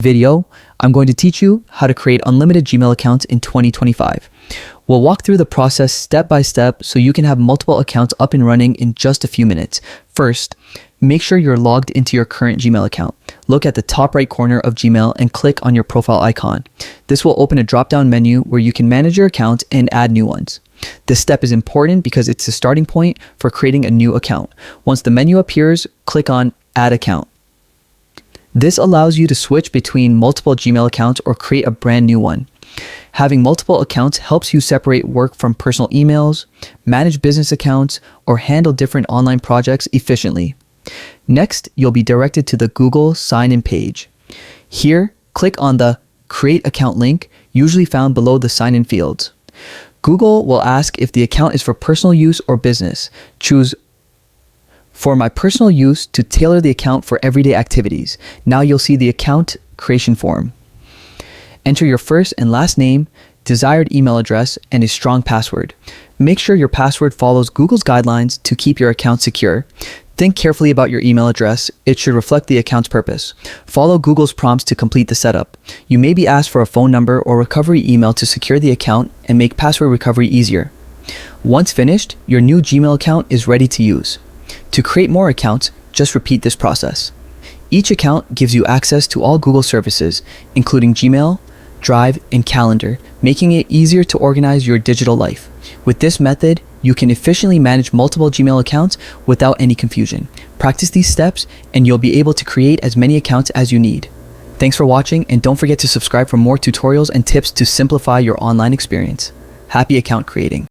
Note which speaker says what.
Speaker 1: Video, I'm going to teach you how to create unlimited Gmail accounts in 2025. We'll walk through the process step by step so you can have multiple accounts up and running in just a few minutes. First, make sure you're logged into your current Gmail account. Look at the top right corner of Gmail and click on your profile icon. This will open a drop-down menu where you can manage your account and add new ones. This step is important because it's the starting point for creating a new account. Once the menu appears, click on Add Account. This allows you to switch between multiple Gmail accounts or create a brand new one. Having multiple accounts helps you separate work from personal emails, manage business accounts, or handle different online projects efficiently. Next, you'll be directed to the Google sign-in page. Here, click on the Create Account link, usually found below the sign-in fields. Google will ask if the account is for personal use or business. Choose for my personal use to tailor the account for everyday activities. Now you'll see the account creation form. Enter your first and last name, desired email address, and a strong password. Make sure your password follows Google's guidelines to keep your account secure. Think carefully about your email address. It should reflect the account's purpose. Follow Google's prompts to complete the setup. You may be asked for a phone number or recovery email to secure the account and make password recovery easier. Once finished, your new Gmail account is ready to use. To create more accounts, just repeat this process. Each account gives you access to all Google services, including Gmail, Drive, and Calendar, making it easier to organize your digital life. With this method, you can efficiently manage multiple Gmail accounts without any confusion. Practice these steps, and you'll be able to create as many accounts as you need. Thanks for watching, and don't forget to subscribe for more tutorials and tips to simplify your online experience. Happy account creating!